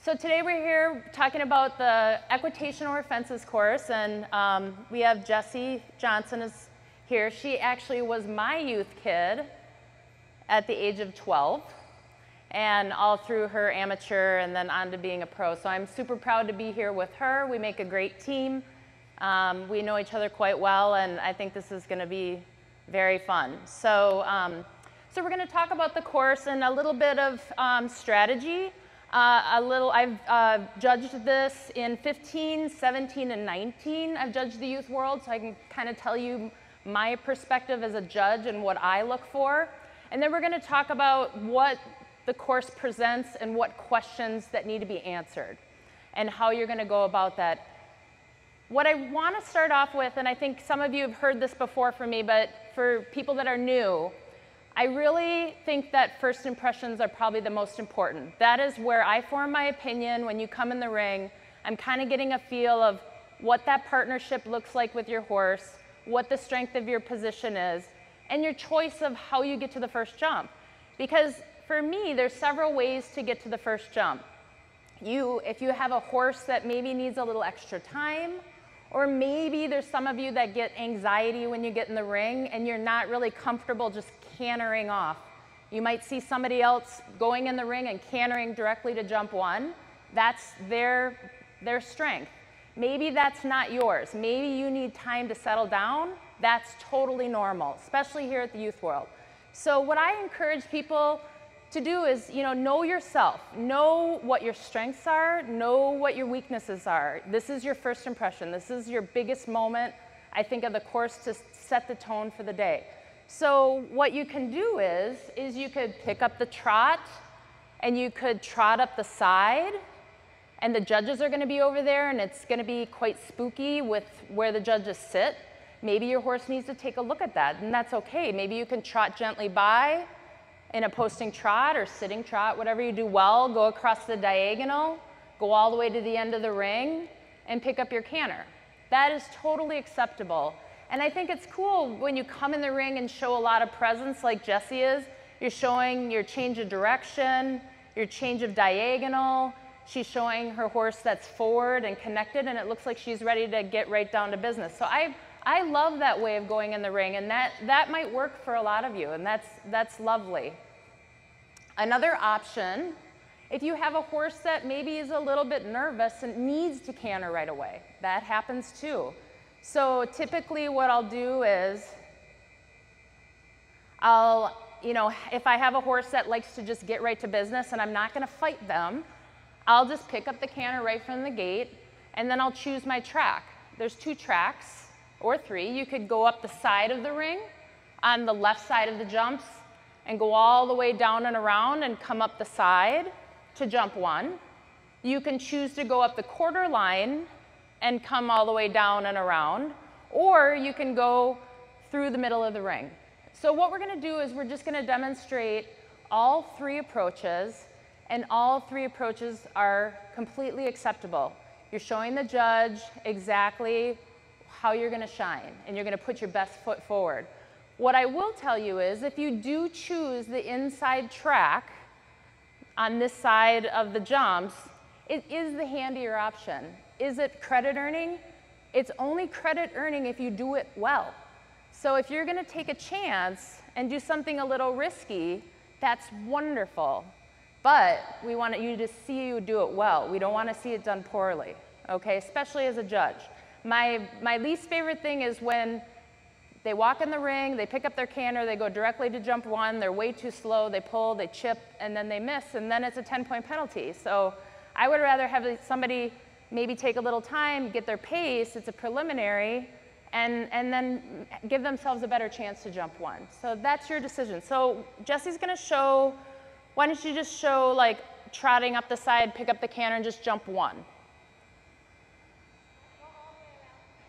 So today we're here talking about the Equitation or Fences course, and we have Jessie Johnson is here. She actually was my youth kid at the age of 12, and all through her amateur and then on to being a pro. So I'm super proud to be here with her. We make a great team. We know each other quite well, and I think this is going to be very fun. So we're going to talk about the course and a little bit of strategy. I've judged this in 15, 17, and 19. I've judged the youth world, so I can kind of tell you my perspective as a judge and what I look for. And then we're going to talk about what the course presents and what questions that need to be answered and how you're going to go about that. What I want to start off with, and I think some of you have heard this before from me, but for people that are new, I really think that first impressions are probably the most important. That is where I form my opinion. When you come in the ring, I'm kind of getting a feel of what that partnership looks like with your horse, what the strength of your position is, and your choice of how you get to the first jump. Because for me, there's several ways to get to the first jump. If you have a horse that maybe needs a little extra time, or maybe there's some of you that get anxiety when you get in the ring and you're not really comfortable just cantering off. You might see somebody else going in the ring and cantering directly to jump one. That's their strength. Maybe that's not yours. Maybe you need time to settle down. That's totally normal, especially here at the Youth World. So what I encourage people to do is, know yourself, know what your strengths are, know what your weaknesses are. This is your first impression. This is your biggest moment, I think, of the course to set the tone for the day. So what you can do is you could pick up the trot and you could trot up the side, and the judges are going to be over there, and it's going to be quite spooky with where the judges sit. Maybe your horse needs to take a look at that, and that's okay. Maybe you can trot gently by in a posting trot or sitting trot, whatever you do well. Go across the diagonal, go all the way to the end of the ring, and pick up your canter. That is totally acceptable. And I think it's cool when you come in the ring and show a lot of presence like Jessie is. You're showing your change of direction, your change of diagonal. She's showing her horse that's forward and connected, and it looks like she's ready to get right down to business. So I love that way of going in the ring, and that might work for a lot of you, and that's lovely. Another option, if you have a horse that maybe is a little bit nervous and needs to canter right away, that happens too. So typically what I'll do is if I have a horse that likes to just get right to business and I'm not going to fight them, I'll just pick up the canter right from the gate, and then I'll choose my track. There's 2 tracks or 3. You could go up the side of the ring on the left side of the jumps and go all the way down and around and come up the side to jump 1. You can choose to go up the quarter line and come all the way down and around, or you can go through the middle of the ring. So what we're going to do is we're just going to demonstrate all 3 approaches, and all 3 approaches are completely acceptable. You're showing the judge exactly how you're going to shine, and you're going to put your best foot forward. What I will tell you is if you do choose the inside track on this side of the jumps, it is the handier option. Is it credit earning? It's only credit earning if you do it well. So if you're going to take a chance and do something a little risky, that's wonderful. But we want you to see you do it well. We don't want to see it done poorly, okay? Especially as a judge. My least favorite thing is when they walk in the ring, they pick up their canter, they go directly to jump 1, they're way too slow, they pull, they chip, and then they miss, and then it's a 10-point penalty. So I would rather have somebody maybe take a little time, get their pace, it's a preliminary, and then give themselves a better chance to jump 1. So that's your decision. So Jessie's going to show, why don't you just show like trotting up the side, pick up the canter, and just jump 1.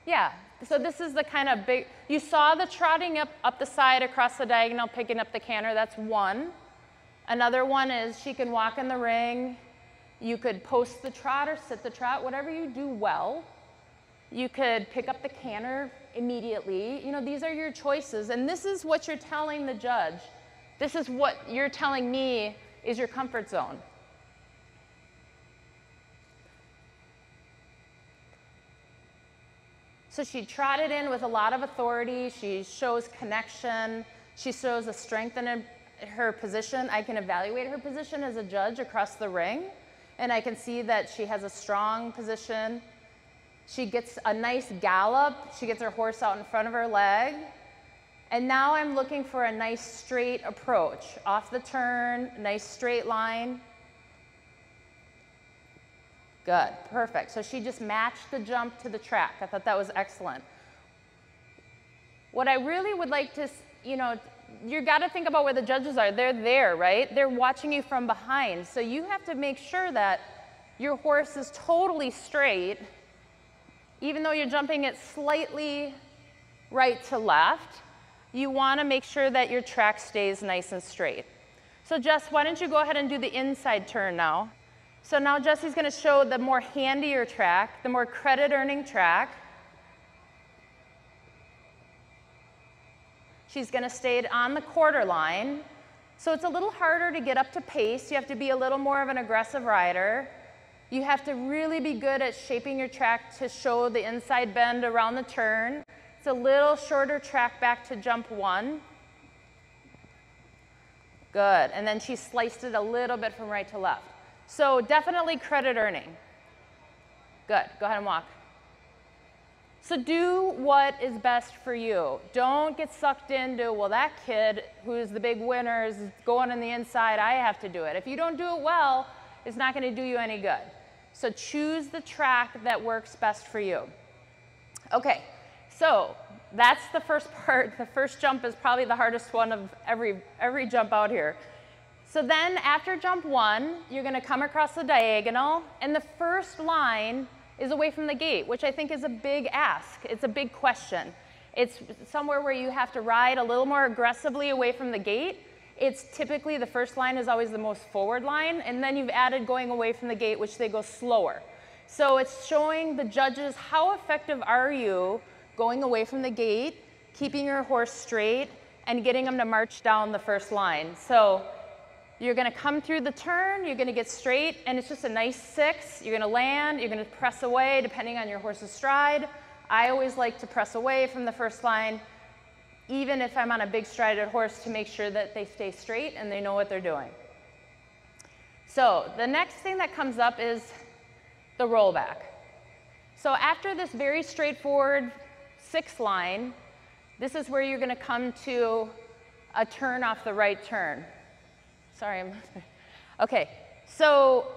Yeah, so this is the kind of big, you saw the trotting up the side across the diagonal, picking up the canter, that's 1. Another one is she can walk in the ring. You could post the trot or sit the trot, whatever you do well. You could pick up the canter immediately. These are your choices, and this is what you're telling the judge. This is what you're telling me is your comfort zone. So she trotted in with a lot of authority. She shows connection. She shows a strength in her position. I can evaluate her position as a judge across the ring, and I can see that she has a strong position. She gets a nice gallop. She gets her horse out in front of her leg. And now I'm looking for a nice straight approach. Off the turn, nice straight line. Good, perfect. So she just matched the jump to the track. I thought that was excellent. What I really would like to, you got to think about where the judges are. They're there, right? They're watching you from behind. So you have to make sure that your horse is totally straight, even though you're jumping it slightly right to left. You want to make sure that your track stays nice and straight. So Jess, why don't you go ahead and do the inside turn now? So now Jesse's going to show the more handier track, the more credit-earning track. She's going to stay on the quarter line. So it's a little harder to get up to pace. You have to be a little more of an aggressive rider. You have to really be good at shaping your track to show the inside bend around the turn. It's a little shorter track back to jump 1. Good. And then she sliced it a little bit from right to left. So definitely credit earning. Good, go ahead and walk. So do what is best for you. Don't get sucked into, well, that kid who's the big winner is going on the inside, I have to do it. If you don't do it well, it's not going to do you any good. So choose the track that works best for you. Okay, so that's the first part. The first jump is probably the hardest one of every jump out here. So then after jump 1, you're going to come across the diagonal, and the first line is away from the gate, which I think is a big ask. It's a big question. It's somewhere where you have to ride a little more aggressively away from the gate. It's typically the first line is always the most forward line, and then you've added going away from the gate, which they go slower. So it's showing the judges how effective are you going away from the gate, keeping your horse straight, and getting them to march down the first line. So you're going to come through the turn, you're going to get straight, and it's just a nice 6. You're going to land, you're going to press away depending on your horse's stride. I always like to press away from the first line, even if I'm on a big strided horse, to make sure that they stay straight and they know what they're doing. So the next thing that comes up is the rollback. So after this very straightforward 6 line, this is where you're going to come to a turn off the right turn. Sorry, okay, so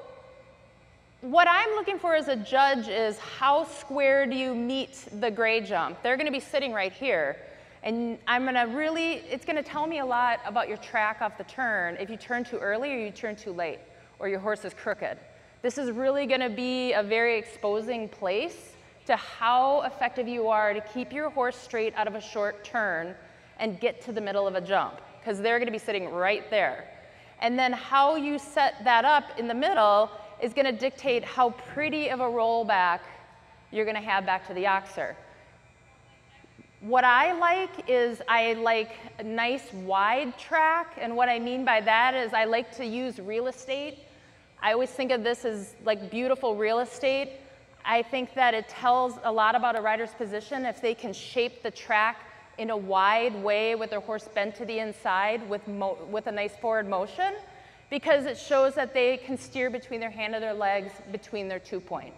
what I'm looking for as a judge is how square do you meet the gray jump? They're going to be sitting right here, and it's going to tell me a lot about your track off the turn if you turn too early or you turn too late, or your horse is crooked. This is really going to be a very exposing place to how effective you are to keep your horse straight out of a short turn and get to the middle of a jump, because they're going to be sitting right there. And then how you set that up in the middle is going to dictate how pretty of a rollback you're going to have back to the oxer. What I like is I like a nice wide track, and what I mean by that is I like to use real estate. I always think of this as like beautiful real estate. I think that it tells a lot about a rider's position if they can shape the track in a wide way with their horse bent to the inside with a nice forward motion, because it shows that they can steer between their hand and their legs between their 2-point.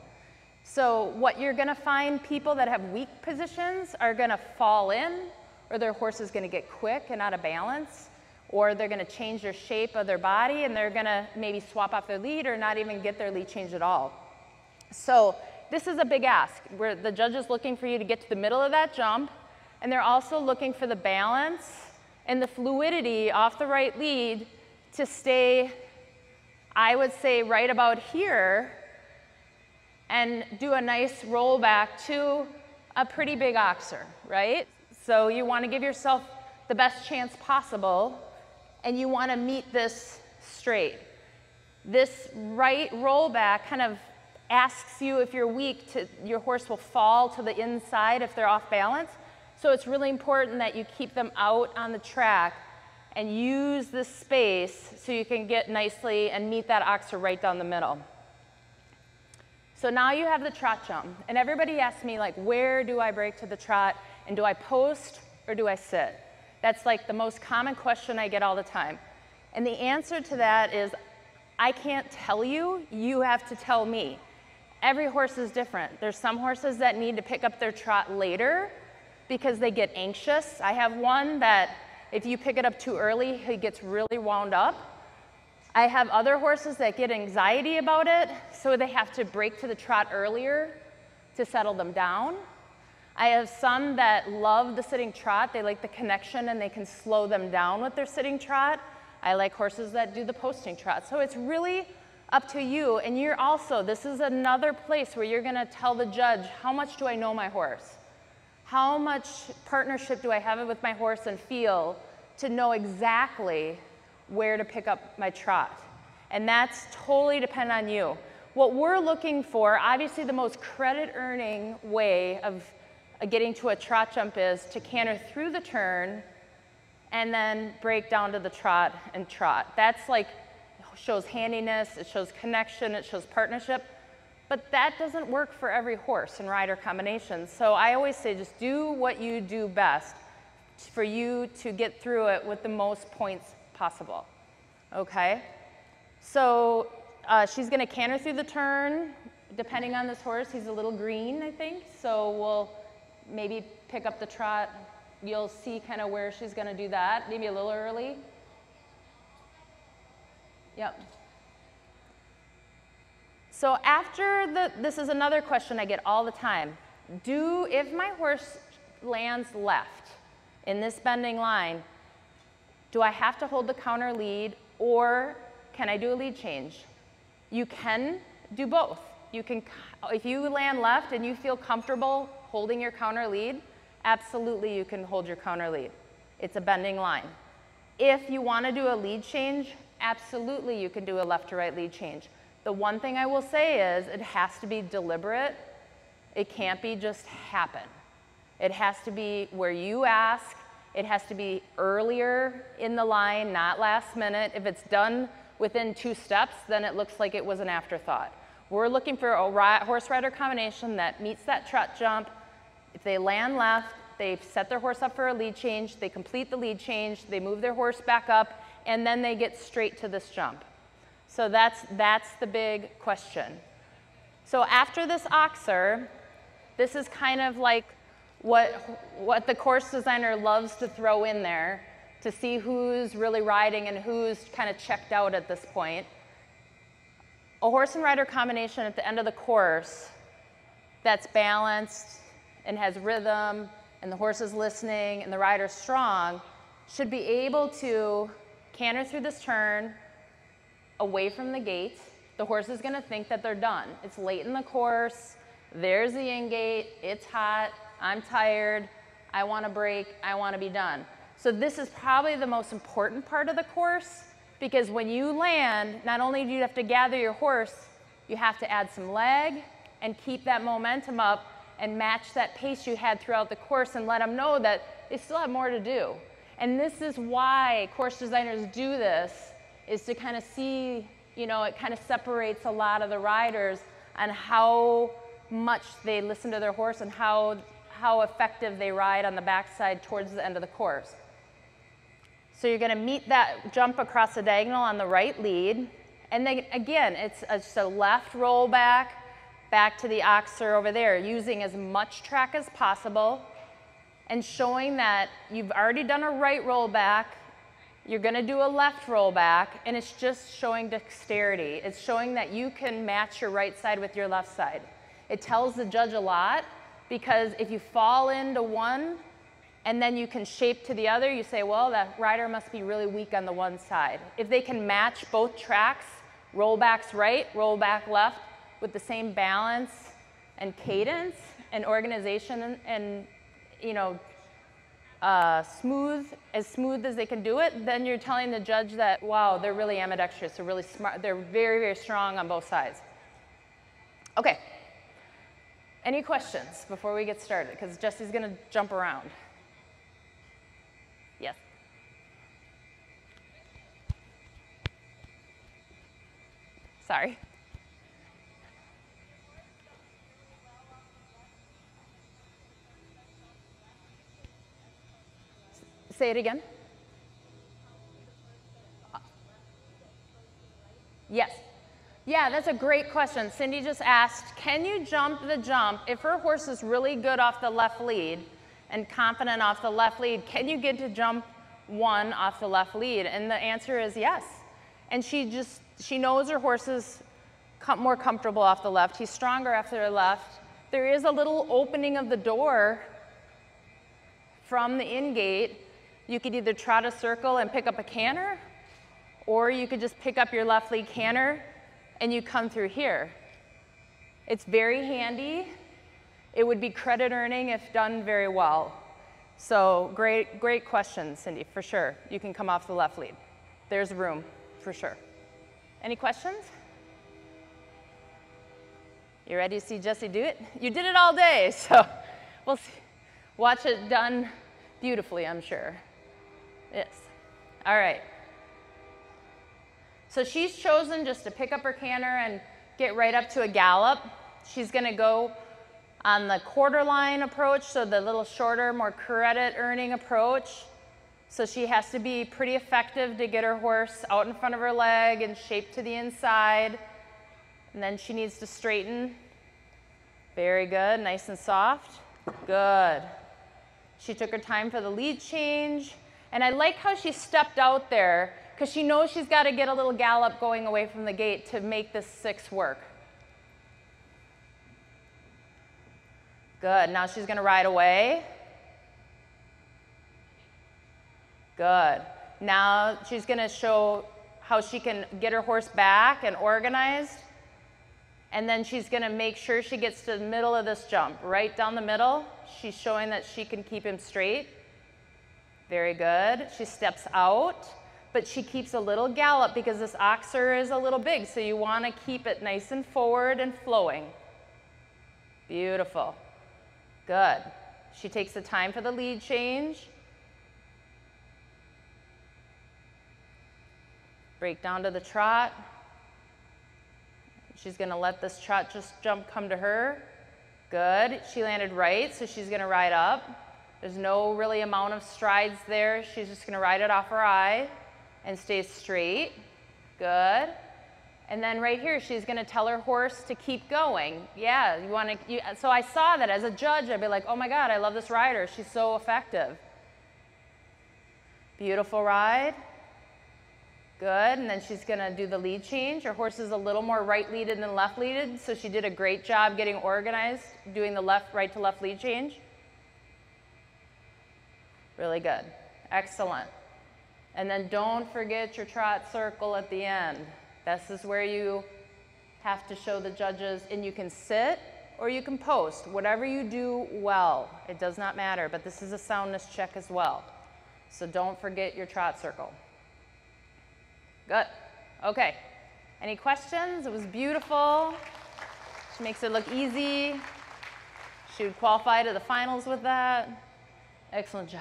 So what you're going to find, people that have weak positions are going to fall in, or their horse is going to get quick and out of balance, or they're going to change their shape of their body, and they're going to maybe swap off their lead or not even get their lead changed at all. So this is a big ask, where the judge is looking for you to get to the middle of that jump, and they're also looking for the balance and the fluidity off the right lead to stay, I would say, right about here and do a nice rollback to a pretty big oxer, right? So you want to give yourself the best chance possible, and you want to meet this straight. This right rollback kind of asks you, if you're weak, your horse will fall to the inside if they're off balance. So it's really important that you keep them out on the track and use this space so you can get nicely and meet that oxer right down the middle. So now you have the trot jump. And everybody asks me, like, where do I break to the trot? And do I post or do I sit? That's like the most common question I get all the time. And the answer to that is, I can't tell you, you have to tell me. Every horse is different. There's some horses that need to pick up their trot later because they get anxious. I have one that if you pick it up too early, he gets really wound up. I have other horses that get anxiety about it, so they have to break to the trot earlier to settle them down. I have some that love the sitting trot. They like the connection and they can slow them down with their sitting trot. I like horses that do the posting trot. So it's really up to you. And you're also, this is another place where you're gonna tell the judge, how much do I know my horse? How much partnership do I have with my horse and feel to know exactly where to pick up my trot? And that's totally dependent on you. What we're looking for, obviously the most credit earning way of getting to a trot jump is to canter through the turn and then break down to the trot and trot. That's like, shows handiness, it shows connection, it shows partnership, but that doesn't work for every horse and rider combination. So I always say just do what you do best for you to get through it with the most points possible, okay? So she's gonna canter through the turn. Depending on this horse, he's a little green, I think, so we'll maybe pick up the trot. You'll see kind of where she's gonna do that, maybe a little early. Yep. So after this is another question I get all the time. If my horse lands left in this bending line, do I have to hold the counter lead or can I do a lead change? You can do both. You can, if you land left and you feel comfortable holding your counter lead, absolutely you can hold your counter lead. It's a bending line. If you want to do a lead change, absolutely you can do a left to right lead change. The one thing I will say is it has to be deliberate. It can't be just happen. It has to be where you ask. It has to be earlier in the line, not last minute. If it's done within 2 steps, then it looks like it was an afterthought. We're looking for a horse-rider combination that meets that trot jump. If they land left, they set their horse up for a lead change, they complete the lead change, they move their horse back up, and then they get straight to this jump. So that's the big question. So after this oxer, this is kind of like what the course designer loves to throw in there to see who's really riding and who's kind of checked out at this point. A horse and rider combination at the end of the course that's balanced and has rhythm and the horse is listening and the rider's strong should be able to canter through this turn away from the gate. The horse is going to think that they're done. It's late in the course. There's the in-gate. It's hot. I'm tired. I want to break. I want to be done. So this is probably the most important part of the course because when you land, not only do you have to gather your horse, you have to add some leg and keep that momentum up and match that pace you had throughout the course and let them know that they still have more to do. And this is why course designers do this, is to kind of see, you know, it kind of separates a lot of the riders on how much they listen to their horse and how effective they ride on the backside towards the end of the course. So you're going to meet that jump across the diagonal on the right lead. And then again, it's just a left roll back to the oxer over there, using as much track as possible and showing that you've already done a right roll back, you're going to do a left roll back, and it's just showing dexterity. It's showing that you can match your right side with your left side. It tells the judge a lot because if you fall into one and then you can shape to the other, you say, well, that rider must be really weak on the one side. If they can match both tracks, rollbacks right, rollback left, with the same balance and cadence and organization and you know, smooth as they can do it, then you're telling the judge that, wow, they're really ambidextrous, they're really smart, they're very, very strong on both sides. Okay, any questions before we get started? Because Jesse's gonna jump around. Yes? Sorry. Say it again. Yes. Yeah, that's a great question. Cindy just asked, can you jump the jump? If her horse is really good off the left lead and confident off the left lead, can you get to jump 1 off the left lead? And the answer is yes. And she knows her horse is more comfortable off the left. He's stronger after the left. There is a little opening of the door from the in gate. You could either trot a circle and pick up a canter, or you could just pick up your left lead canter and you come through here. It's very handy. It would be credit earning if done very well. So great question, Cindy, for sure. You can come off the left lead. There's room, for sure. Any questions? You ready to see Jessie do it? You did it all day, so we'll see. Watch it done beautifully, I'm sure. Yes. All right. So she's chosen just to pick up her canter and get right up to a gallop. She's going to go on the quarter line approach, so the little shorter, more credit earning approach. So she has to be pretty effective to get her horse out in front of her leg and shape to the inside. And then she needs to straighten. Very good, nice and soft. Good. She took her time for the lead change. And I like how she stepped out there, because she knows she's got to get a little gallop going away from the gate to make this 6 work. Good, now she's going to ride away. Good. Now she's going to show how she can get her horse back and organized. And then she's going to make sure she gets to the middle of this jump, right down the middle. She's showing that she can keep him straight. Very good. She steps out, but she keeps a little gallop because this oxer is a little big, so you want to keep it nice and forward and flowing. Beautiful. Good. She takes the time for the lead change. Break down to the trot. She's going to let this trot just jump come to her. Good. She landed right, so she's going to ride up. There's no really amount of strides there. She's just going to ride it off her eye and stay straight. Good. And then right here, she's going to tell her horse to keep going. Yeah, so I saw that as a judge. I'd be like, oh my God, I love this rider. She's so effective. Beautiful ride. Good, and then she's going to do the lead change. Her horse is a little more right-leaded than left-leaded, so she did a great job getting organized, doing the right to left lead change. Really good. Excellent. And then don't forget your trot circle at the end. This is where you have to show the judges, and you can sit or you can post. Whatever you do well, it does not matter, but this is a soundness check as well. So don't forget your trot circle. Good. Okay. Any questions? It was beautiful. She makes it look easy. She would qualify to the finals with that. Excellent job.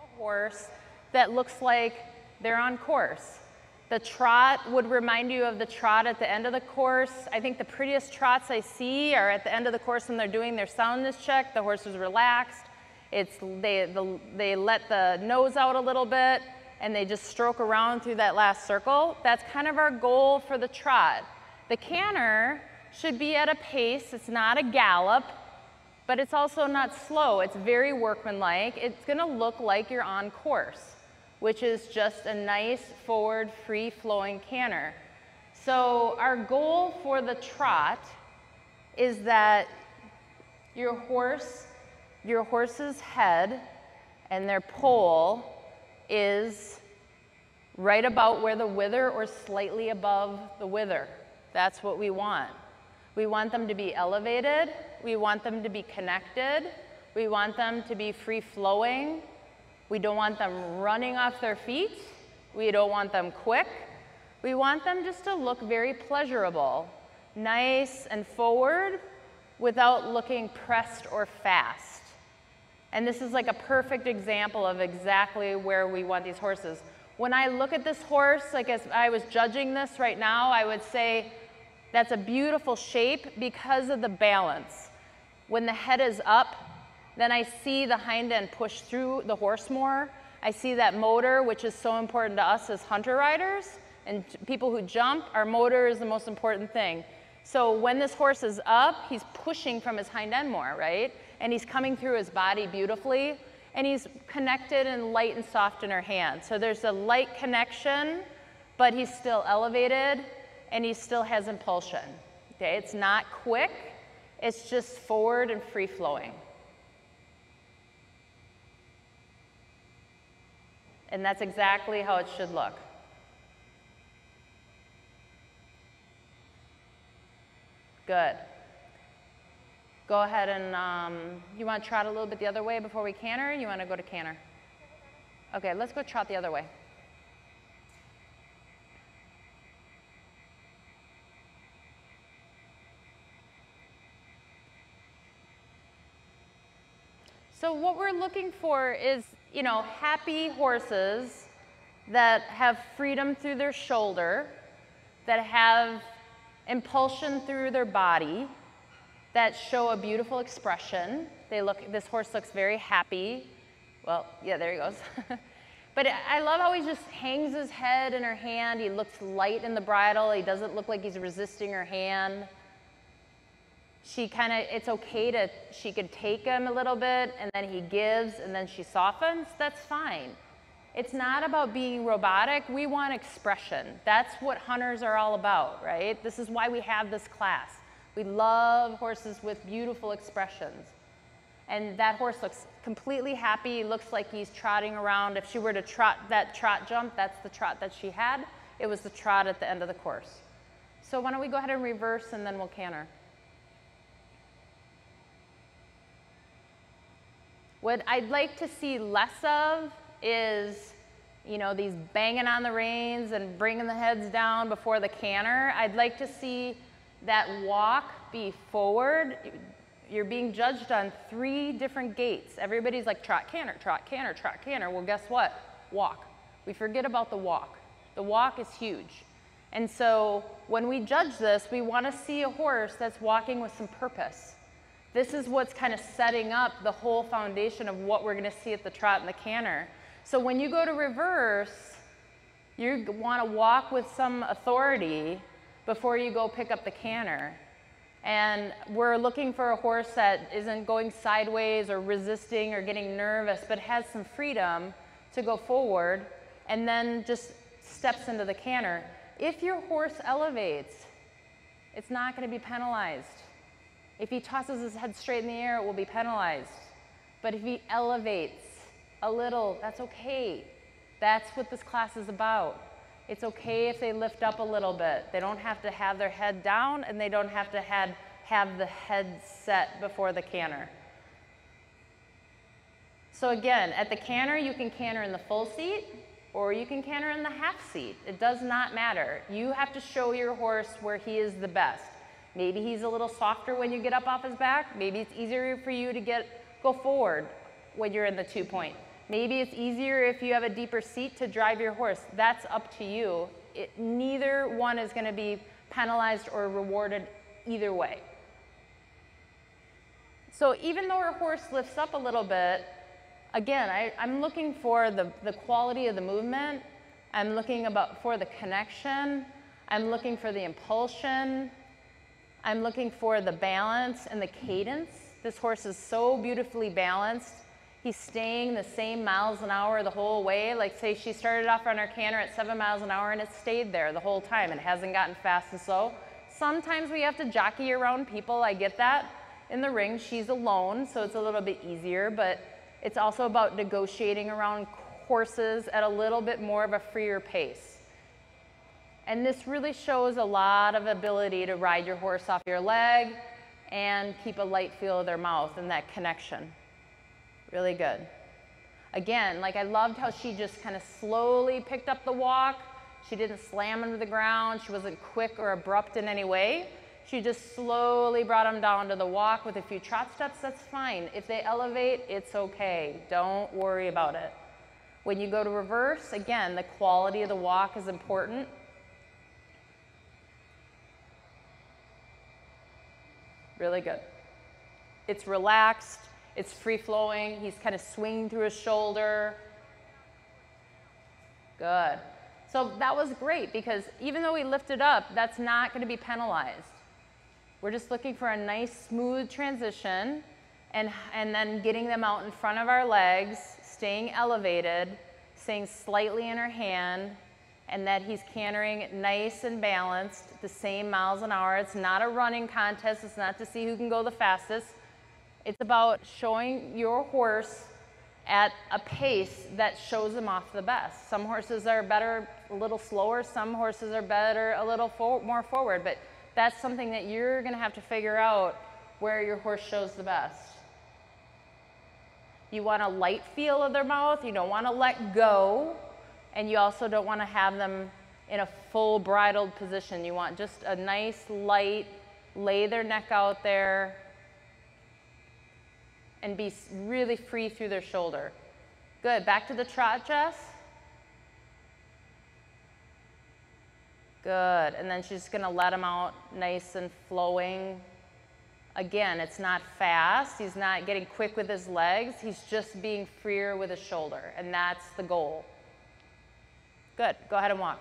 A horse that looks like they're on course. The trot would remind you of the trot at the end of the course. I think the prettiest trots I see are at the end of the course when they're doing their soundness check. The horse is relaxed. They let the nose out a little bit, and they just stroke around through that last circle. That's kind of our goal for the trot. The canter should be at a pace. It's not a gallop, but it's also not slow. It's very workmanlike. It's going to look like you're on course, which is just a nice forward, free-flowing canter. So our goal for the trot is that your horse's head and their poll is right about where the wither or slightly above the wither. That's what we want. We want them to be elevated. We want them to be connected. We want them to be free-flowing. We don't want them running off their feet. We don't want them quick. We want them just to look very pleasurable, nice and forward without looking pressed or fast. And this is like a perfect example of exactly where we want these horses. When I look at this horse, like as I was judging this right now, I would say that's a beautiful shape because of the balance. When the head is up, then I see the hind end push through the horse more. I see that motor, which is so important to us as hunter riders and people who jump. Our motor is the most important thing. So when this horse is up, he's pushing from his hind end more, right? And he's coming through his body beautifully, and he's connected and light and soft in her hand. So there's a light connection, but he's still elevated, and he still has impulsion. Okay, it's not quick, it's just forward and free flowing. And that's exactly how it should look. Good. Go ahead and, you want to trot a little bit the other way before we canter? Or you want to go to canter? Okay, let's go trot the other way. So what we're looking for is, you know, happy horses that have freedom through their shoulder, that have impulsion through their body, that show a beautiful expression. This horse looks very happy. Well, yeah, there he goes. But I love how he just hangs his head in her hand. He looks light in the bridle. He doesn't look like he's resisting her hand. It's okay she could take him a little bit, and then he gives, and then she softens. That's fine. It's not about being robotic. We want expression. That's what hunters are all about, right? This is why we have this class. We love horses with beautiful expressions. And that horse looks completely happy. He looks like he's trotting around. If she were to trot that trot jump, that's the trot that she had. It was the trot at the end of the course. So why don't we go ahead and reverse, and then we'll canter. What I'd like to see less of is, you know, these banging on the reins and bringing the heads down before the canter. I'd like to see that walk be forward. You're being judged on 3 different gaits. Everybody's like trot, canter, trot, canter, trot, canter. Well, guess what? Walk. We forget about the walk. The walk is huge. And so when we judge this, we want to see a horse that's walking with some purpose. This is what's kind of setting up the whole foundation of what we're going to see at the trot and the canter. So when you go to reverse, you want to walk with some authority before you go pick up the canter. And we're looking for a horse that isn't going sideways or resisting or getting nervous, but has some freedom to go forward and then just steps into the canter. If your horse elevates, it's not going to be penalized. If he tosses his head straight in the air, it will be penalized. But if he elevates a little, that's okay. That's what this class is about. It's okay if they lift up a little bit. They don't have to have their head down, and they don't have to have the head set before the canter. So again, at the canter, you can canter in the full seat, or you can canter in the half seat. It does not matter. You have to show your horse where he is the best. Maybe he's a little softer when you get up off his back. Maybe it's easier for you to go forward when you're in the 2-point. Maybe it's easier if you have a deeper seat to drive your horse. That's up to you. Neither one is going to be penalized or rewarded either way. So even though our horse lifts up a little bit, again, I'm looking for the quality of the movement. I'm looking for the connection. I'm looking for the impulsion. I'm looking for the balance and the cadence. This horse is so beautifully balanced. He's staying the same miles an hour the whole way. Like say she started off on her canter at 7 miles an hour and it stayed there the whole time. It hasn't gotten fast and slow. Sometimes we have to jockey around people. I get that. In the ring, she's alone, so it's a little bit easier, but it's also about negotiating around horses at a little bit more of a freer pace. And this really shows a lot of ability to ride your horse off your leg and keep a light feel of their mouth and that connection. Really good. Again, like I loved how she just kind of slowly picked up the walk. She didn't slam into the ground. She wasn't quick or abrupt in any way. She just slowly brought them down to the walk with a few trot steps. That's fine. If they elevate, it's okay. Don't worry about it. When you go to reverse, again, the quality of the walk is important. Really good. It's relaxed. It's free-flowing. He's kind of swinging through his shoulder. Good. So that was great because even though we lifted up, that's not going to be penalized. We're just looking for a nice smooth transition and then getting them out in front of our legs, staying elevated, staying slightly in her hand, and that he's cantering nice and balanced, the same miles an hour. It's not a running contest. It's not to see who can go the fastest. It's about showing your horse at a pace that shows them off the best. Some horses are better a little slower. Some horses are better a little more forward. But that's something that you're going to have to figure out where your horse shows the best. You want a light feel of their mouth. You don't want to let go. And you also don't want to have them in a full bridled position. You want just a nice, light, lay their neck out there and be really free through their shoulder. Good. Back to the trot, Jess. Good. And then she's going to let him out nice and flowing. Again, it's not fast. He's not getting quick with his legs. He's just being freer with his shoulder. And that's the goal. Good. Go ahead and walk.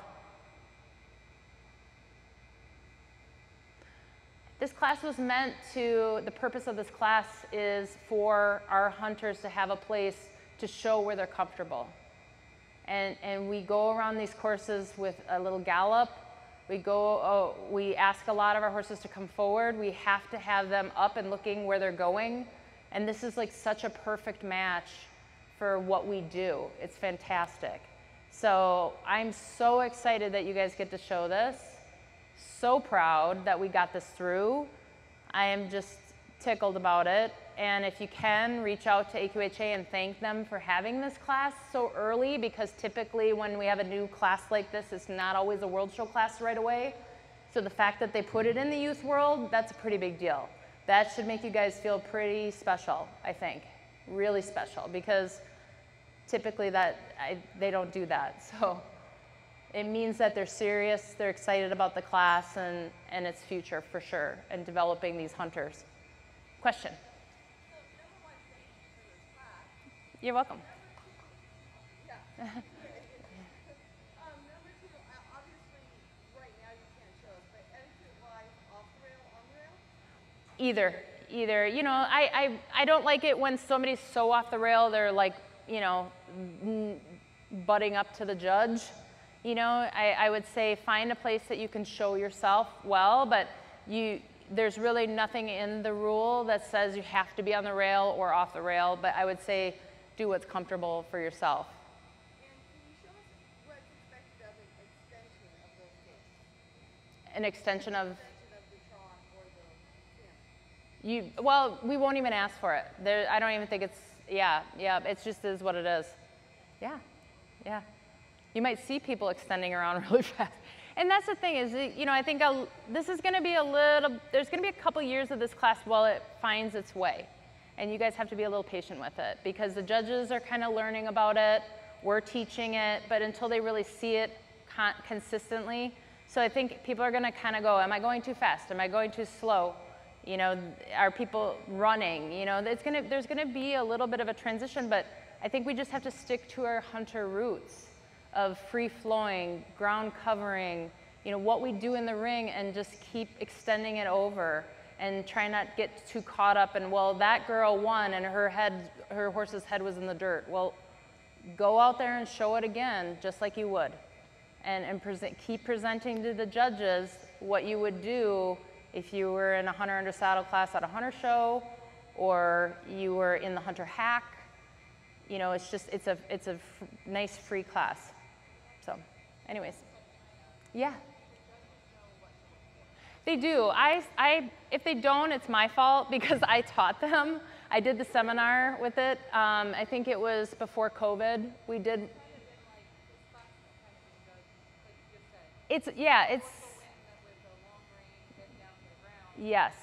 This class was meant to, the purpose of this class is for our hunters to have a place to show where they're comfortable. And we go around these courses with a little gallop. We ask a lot of our horses to come forward. We have to have them up and looking where they're going. And this is like such a perfect match for what we do. It's fantastic. So I'm so excited that you guys get to show this. So proud that we got this through. I am just tickled about it. And if you can, reach out to AQHA and thank them for having this class so early, because typically when we have a new class like this, it's not always a World Show class right away. So the fact that they put it in the youth world, that's a pretty big deal. That should make you guys feel pretty special, I think. Really special, because typically they don't do that. So it means that they're serious, they're excited about the class and its future for sure, and developing these hunters. Question? So, number one, thank you for this class. You're welcome. Yeah. Number two, obviously, right now you can't show us, but etiquette-wise, off the rail, on the rail? Either. You know, I don't like it when somebody's so off the rail, they're like, you know, butting up to the judge. You know, I would say find a place that you can show yourself well, but there's really nothing in the rule that says you have to be on the rail or off the rail, but I would say do what's comfortable for yourself. And can you show us what's expected of an extension of those gates? An extension of? Extension of the trot or the stem. Well, we won't even ask for it. I don't even think it's, yeah, it just is what it is. Yeah. You might see people extending around really fast. And that's the thing is, you know, I think this is going to be there's going to be a couple years of this class while it finds its way. And you guys have to be a little patient with it, because the judges are kind of learning about it. We're teaching it, but until they really see it consistently. So I think people are going to kind of go, am I going too fast? Am I going too slow? You know, are people running? You know, there's going to be a little bit of a transition, but I think we just have to stick to our hunter roots of free flowing, ground covering, you know, what we do in the ring, and just keep extending it over and try not get too caught up in, well, that girl won and her horse's head was in the dirt. Well, go out there and show it again, just like you would. And keep presenting to the judges what you would do if you were in a hunter under saddle class at a hunter show, or you were in the hunter hack. You know, it's a nice free class. So, anyways, yeah. They do. If they don't, it's my fault, because I taught them. I did the seminar with it. I think it was before COVID. We did. Yes.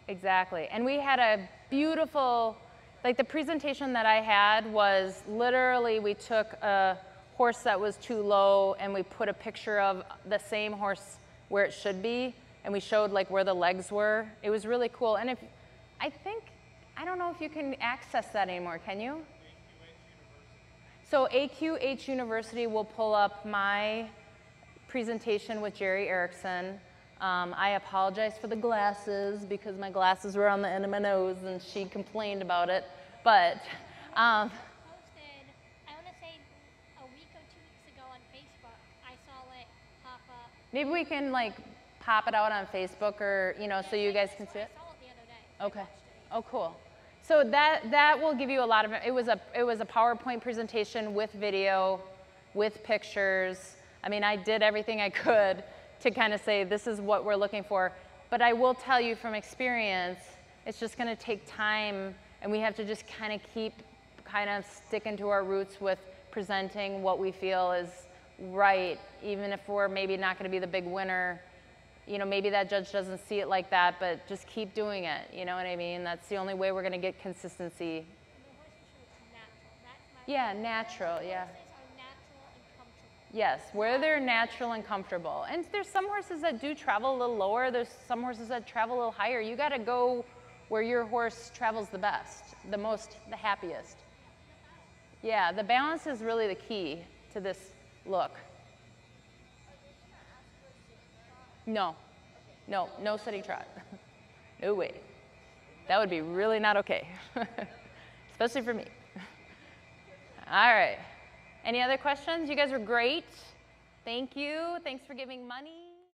Exactly. And we had a beautiful, like the presentation that I had was literally, we took a horse that was too low and we put a picture of the same horse where it should be, and we showed like where the legs were. It was really cool. And I don't know if you can access that anymore, can you? So AQH University will pull up my presentation with Jerry Erickson. I apologize for the glasses because my glasses were on the end of my nose and she complained about it. But Posted, I want to say a week or 2 weeks ago on Facebook, I saw it pop up. maybe we can like pop it out on Facebook or, you know, so you guys can see it. I saw it the other day. Okay. Oh, cool. So that will give you a lot of, it was a PowerPoint presentation with video, with pictures. I mean, I did everything I could to kind of say this is what we're looking for. But I will tell you from experience, it's just going to take time, and we have to just kind of keep kind of sticking to our roots with presenting what we feel is right, even if we're maybe not going to be the big winner. You know, maybe that judge doesn't see it like that, but just keep doing it. You know what I mean? That's the only way we're going to get consistency. And the horses show natural. That's my Yeah, natural, yeah. horses are natural and comfortable. Yes, where they're natural and comfortable. And there's some horses that do travel a little lower. There's some horses that travel a little higher. You got to go where your horse travels the best, the most, the happiest. Yeah, the balance is really the key to this look. No, no sitting trot. No way. That would be really not okay, especially for me. All right. Any other questions? You guys were great. Thank you. Thanks for giving money.